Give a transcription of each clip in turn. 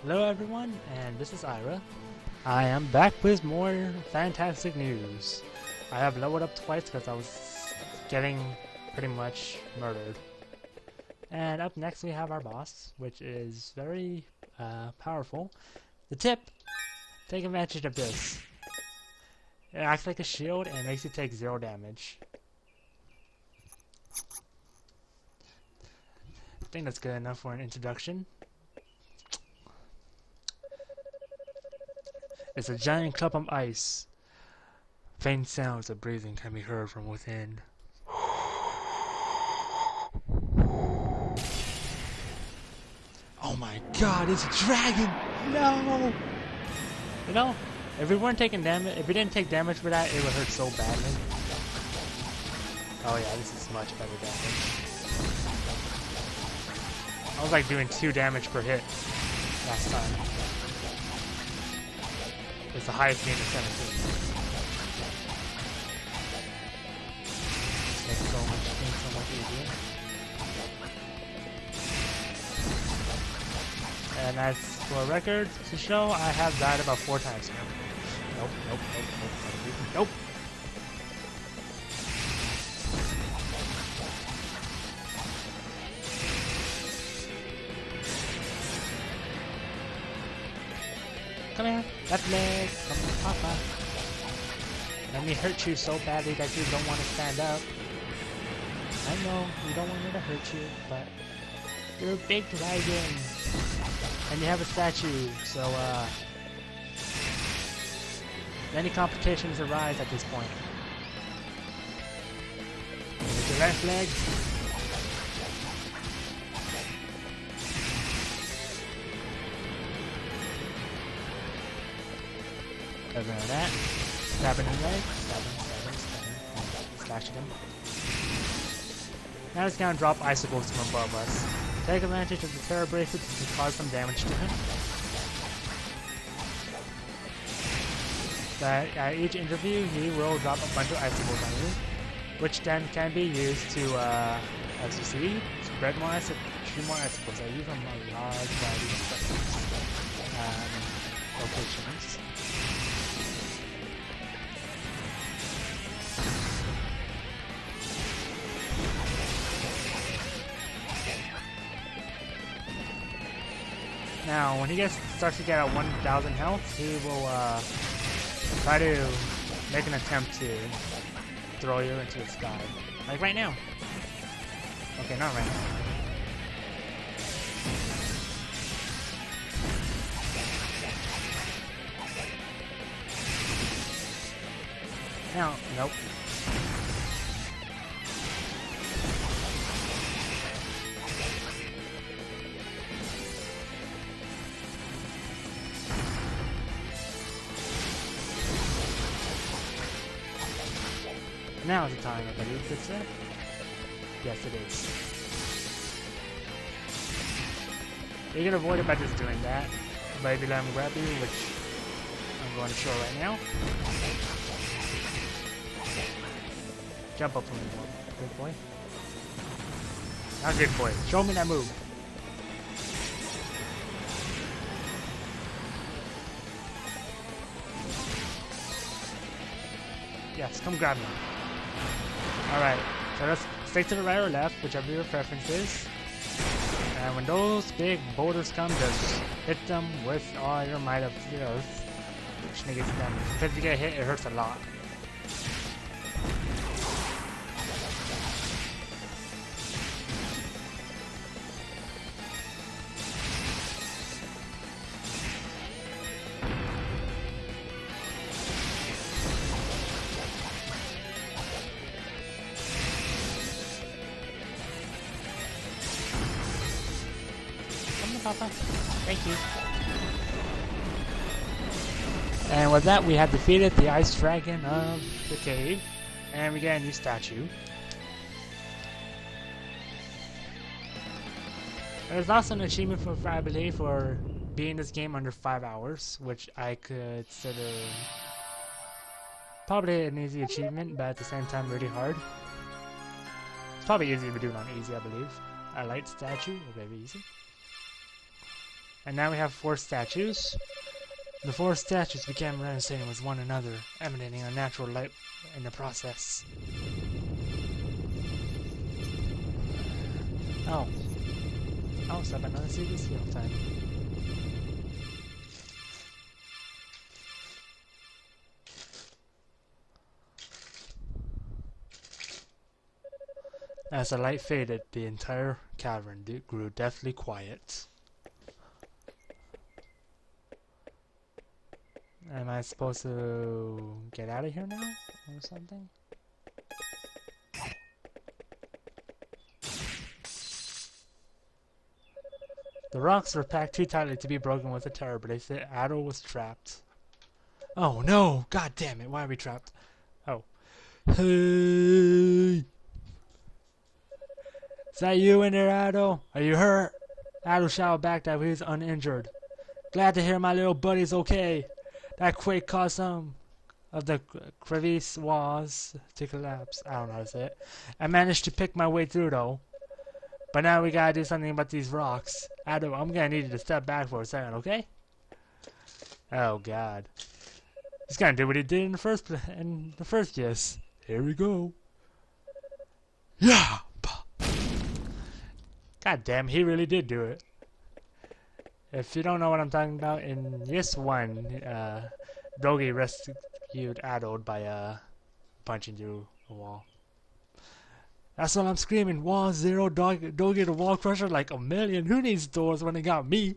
Hello everyone, and this is Ira. I am back with more fantastic news. I have lowered up twice because I was getting pretty much murdered. And up next we have our boss, which is very powerful. The tip, take advantage of this. It acts like a shield and makes you take 0 damage. I think that's good enough for an introduction. It's a giant clump of ice. Faint sounds of breathing can be heard from within. Oh my god, it's a dragon! No! You know, if we weren't taking damage, if we didn't take damage for that, it would hurt so badly. Oh yeah, this is much better damage. I was like doing 2 damage per hit last time. It's the highest gain of 17. Makes things so much easier. And as for records to show, I have died about 4 times here. Nope. Nope. Come here, left leg, come on, Papa. Let me hurt you so badly that you don't want to stand up. I know, you don't want me to hurt you, but you're a big dragon. And you have a statue, so many complications arise at this point. With your left leg. Over that. Stabbing him leg. Stabbing. Slashing him. Now it's gonna drop icicles from above us. Take advantage of the terra bracelet to cause some damage to him. But at each interview, he will drop a bunch of icicles on you, which then can be used to, as you see, spread more icicles, shoot more icicles. I use them a large variety of locations. Now, when he starts to get at 1,000 health, he will try to make an attempt to throw you into the sky. Like right now. Okay, not right now. Now, nope. Now is the time, I believe, good sir? Yes, it is. You can avoid it by just doing that. Maybe let him grab you, which I'm going to show right now. Jump up from the wall. Good boy. Not good boy. Show me that move. Yes, come grab me. Alright, so let's stay to the right or left, whichever your preference is. And when those big boulders come, just hit them with all your might of the earth, which negates damage. Because if you get hit, it hurts a lot. Papa. Thank you. And with that, we have defeated the ice dragon of the cave, and we get a new statue. There's also an achievement for I believe for beating this game under 5 hours, which I consider probably an easy achievement, but at the same time really hard. It's probably easier to do it on easy, I believe. A light statue, or very easy. And now we have 4 statues. The 4 statues began resonating with one another, emanating a natural light in the process. Oh. Oh, so I'm gonna see this real time. As the light faded, the entire cavern grew deathly quiet. Am I supposed to get out of here now? Or something? The rocks were packed too tightly to be broken with a terror bracelet. Ado was trapped. Oh no! God damn it, why are we trapped? Oh. Hey! Is that you in there, Ado? Are you hurt? Ado shouted back that he was uninjured. Glad to hear my little buddy's okay. That quake caused some of the crevice walls to collapse. I don't know how to say it. I managed to pick my way through though. But now we gotta do something about these rocks. Ado, I'm gonna need you to step back for a second, okay? Oh god. He's gonna do what he did in the first yes. Here we go. Yeah! God damn, he really did do it. If you don't know what I'm talking about, in this one, Dogi rescued Ado by punching through a wall. That's what I'm screaming. Wall zero, Dogi the wall crusher, like a million. Who needs doors when they got me?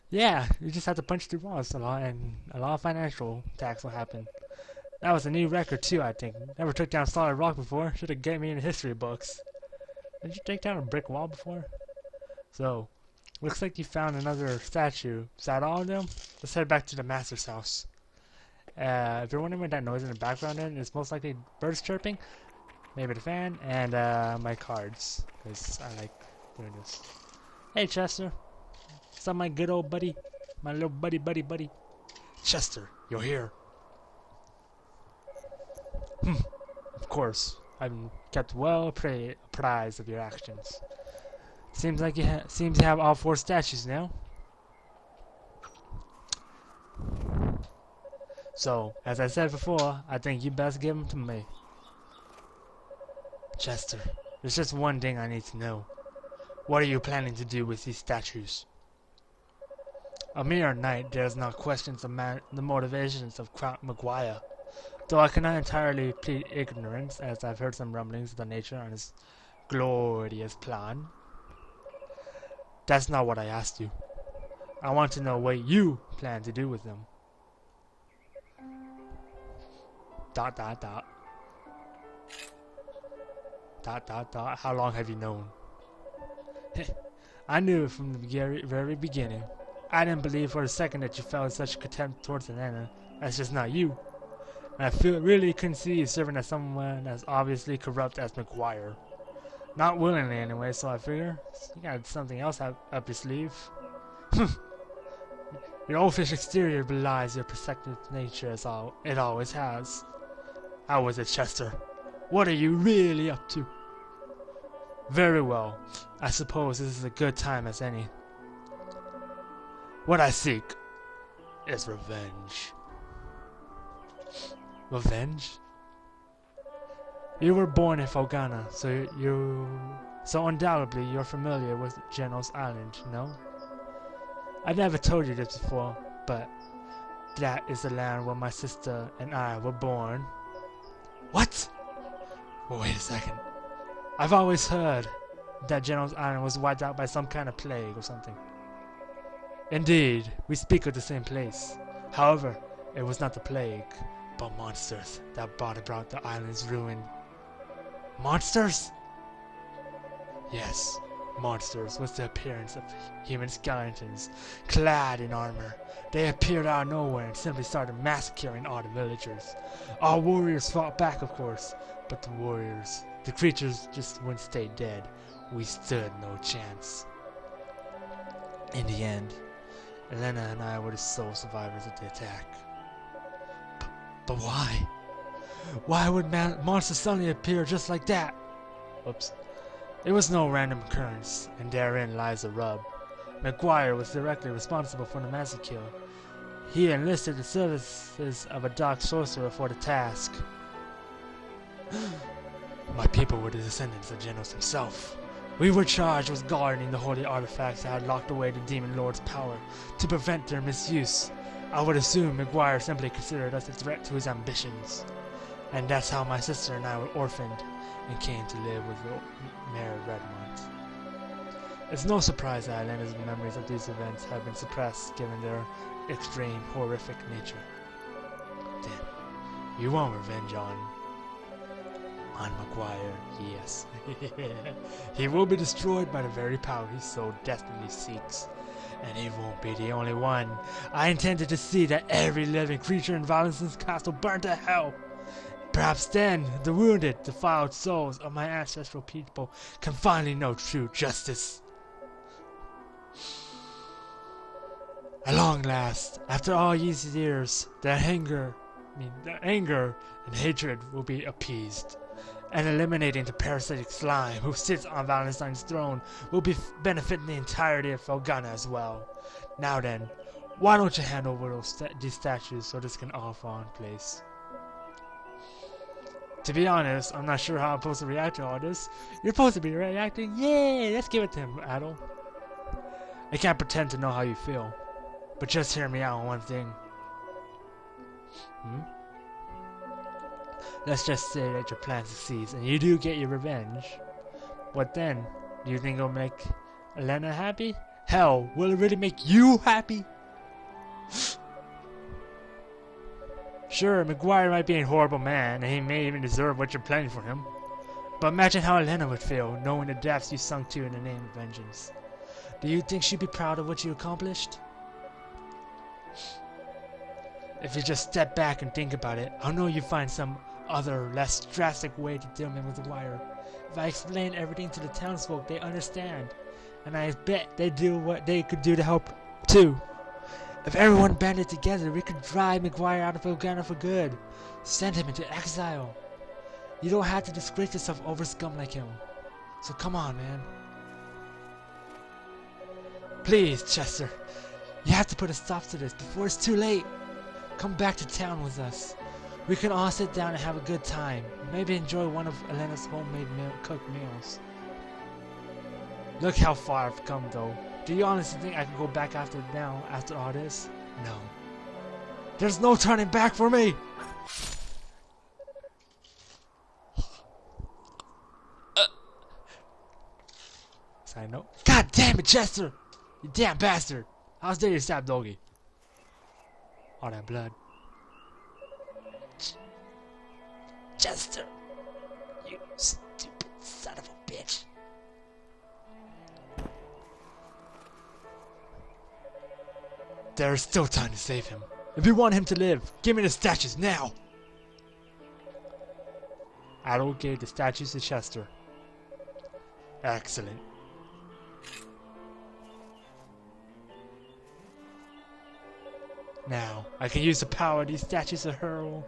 Yeah, you just have to punch through walls a lot, and a lot of financial tax will happen. That was a new record too, I think. Never took down solid rock before. Should have get me in the history books. Did you take down a brick wall before? So, looks like you found another statue. Is that all of them? Let's head back to the master's house. If you're wondering what that noise in the background is, it's most likely birds chirping, maybe the fan, and my cards, because I like doing this. Hey Chester, what's up my good old buddy? My little buddy. Chester, you're here. Of course, I'm kept well apprised of your actions. Seems like you seems to have all 4 statues now. So, as I said before, I think you best give them to me. Chester, there's just one thing I need to know. What are you planning to do with these statues? A mere knight dares not question the motivations of Count Maguire. Though I cannot entirely plead ignorance, as I've heard some rumblings of the nature on his glorious plan. That's not what I asked you. I want to know what you plan to do with them. ... How long have you known? I knew it from the very beginning. I didn't believe for a second that you felt such contempt towards Anna. That's just not you. And I really couldn't see you serving as someone as obviously corrupt as McGuire. Not willingly anyway, so I figure you got something else up your sleeve. Your oafish exterior belies your perceptive nature as it always has. How was it, Chester? What are you really up to? Very well. I suppose this is a good time as any. What I seek is revenge. Revenge? You were born in Felghana, so undoubtedly you're familiar with Genos Island, no? I've never told you this before, but that is the land where my sister and I were born. What? Well, wait a second. I've always heard that Genos Island was wiped out by some kind of plague or something. Indeed, we speak of the same place. However, it was not the plague, but monsters that brought about the island's ruin. Monsters? Yes, monsters with the appearance of human skeletons, clad in armor. They appeared out of nowhere and simply started massacring all the villagers. Our warriors fought back, of course, but the creatures just wouldn't stay dead. We stood no chance. In the end, Elena and I were the sole survivors of the attack. But why? Why would monsters suddenly appear just like that? Oops. It was no random occurrence, and therein lies the rub. McGuire was directly responsible for the massacre. He enlisted the services of a dark sorcerer for the task. My people were the descendants of Genos himself. We were charged with guarding the holy artifacts that had locked away the Demon Lord's power to prevent their misuse. I would assume McGuire simply considered us a threat to his ambitions. And that's how my sister and I were orphaned and came to live with Mayor Redmont. It's no surprise that Elena's memories of these events have been suppressed given their extreme, horrific nature. Then, you want revenge on McGuire, yes. He will be destroyed by the very power he so desperately seeks. And he won't be the only one. I intended to see that every living creature in Valencin's castle burned to hell. Perhaps then, the wounded, defiled souls of my ancestral people can finally know true justice. At long last, after all these years, their anger and hatred will be appeased. And eliminating the parasitic slime who sits on Valenstein's throne will be benefiting the entirety of Felghana as well. Now then, why don't you hand over these statues so this can all fall in place? To be honest, I'm not sure how I'm supposed to react to all this. You're supposed to be reacting, yay! Let's give it to him, Adol. I can't pretend to know how you feel, but just hear me out on one thing. Let's just say that your plan succeeds and you do get your revenge. What then? Do you think it'll make Elena happy? Hell, will it really make you happy? Sure, McGuire might be a horrible man and he may even deserve what you're planning for him. But imagine how Elena would feel knowing the depths you sunk to in the name of vengeance. Do you think she'd be proud of what you accomplished? If you just step back and think about it, I know you find some other, less drastic way to deal with McGuire. If I explain everything to the townsfolk, they understand. And I bet they do what they could do to help, too. If everyone banded together, we could drive McGuire out of Felghana for good. Send him into exile. You don't have to disgrace yourself over scum like him. So come on, man. Please, Chester. You have to put a stop to this before it's too late. Come back to town with us. We can all sit down and have a good time. Maybe enjoy one of Elena's homemade cooked meals. Look how far I've come, though. Do you honestly think I can go back after all this? No. There's no turning back for me! Side note. God damn it, Chester! You damn bastard! How's there you stab doggy? All that blood. Chester! You stupid son of a bitch! There is still time to save him. If you want him to live, give me the statues now! Adol gave the statues to Chester. Excellent. Now, I can use the power of these statues to hurl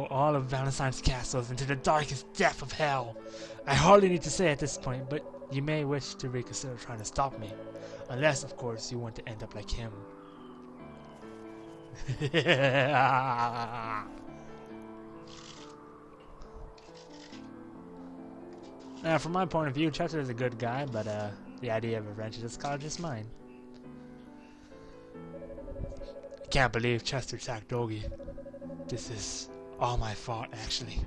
all of Valenstein's castles into the darkest depth of hell. I hardly need to say at this point, but you may wish to reconsider trying to stop me. Unless, of course, you want to end up like him. Now, from my point of view, Chester is a good guy, but the idea of revenge is just mine. I can't believe Chester attacked Doggy. This is all my fault, actually.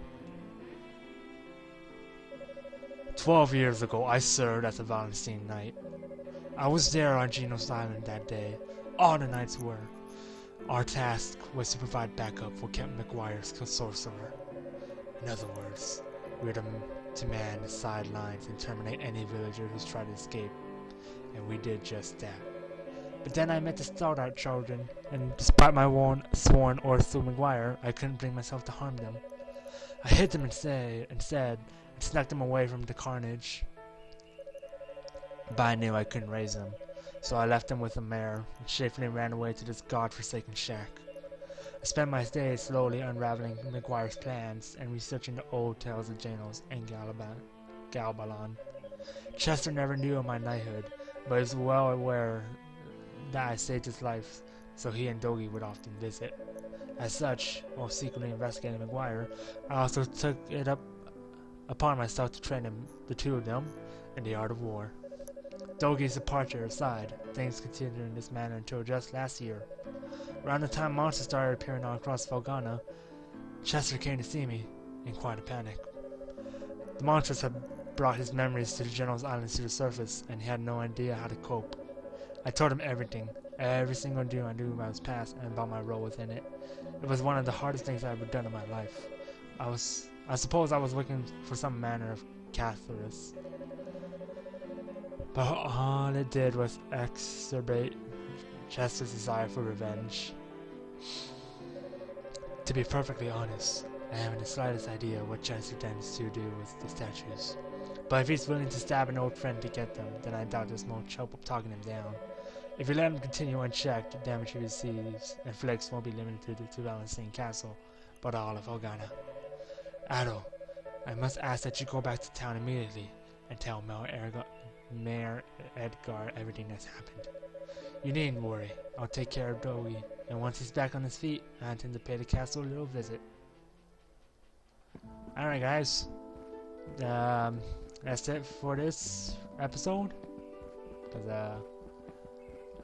12 years ago, I served as a Valenstein Knight. I was there on Genos Island that day. All the knights were. Our task was to provide backup for Captain McGuire's sorcerer. In other words, we were to man the sidelines and terminate any villager who's tried to escape. And we did just that. But then I met the Stout children, and despite my sworn oath to McGuire, I couldn't bring myself to harm them. I hit them instead and snuck them away from the carnage. But I knew I couldn't raise them, so I left them with the mayor and safely ran away to this god-forsaken shack. I spent my days slowly unraveling McGuire's plans and researching the old tales of Genos and Galbalan. Chester never knew of my knighthood, but is well aware that I saved his life, so he and Dogi would often visit. As such, while secretly investigating McGuire, I also took it upon myself to train the two of them in the art of war. Dogi's departure aside, things continued in this manner until just last year. Around the time monsters started appearing all across Felghana, Chester came to see me in quite a panic. The monsters had brought his memories to the General's island to the surface, and he had no idea how to cope. I told him everything, every single detail I knew about his past and about my role within it. It was one of the hardest things I've ever done in my life. I suppose I was looking for some manner of catharsis, but all it did was exacerbate Chester's desire for revenge. To be perfectly honest, I haven't the slightest idea what Chester intends to do with the statues. But if he's willing to stab an old friend to get them, then I doubt there's much hope of talking him down. If we let him continue unchecked, the damage he receives and inflicts won't be limited to Valentine Castle, but all of Felghana. Ado, I must ask that you go back to town immediately and tell Mayor Edgar everything that's happened. You needn't worry, I'll take care of Dowie, and once he's back on his feet, I intend to pay the castle a little visit. Alright guys, that's it for this episode, because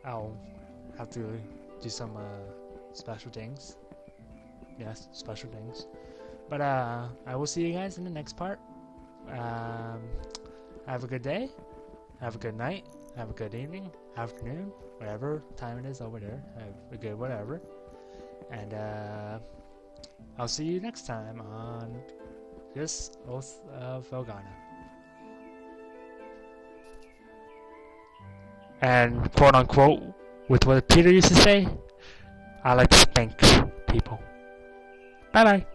I'll have to do some special things. Yes, special things. But I will see you guys in the next part. Have a good day, have a good night, have a good evening, afternoon, whatever time it is over there. Have a good whatever. And I'll see you next time on this Oath of Felghana. And quote unquote, with what Peter used to say, I like to spank people. Bye bye.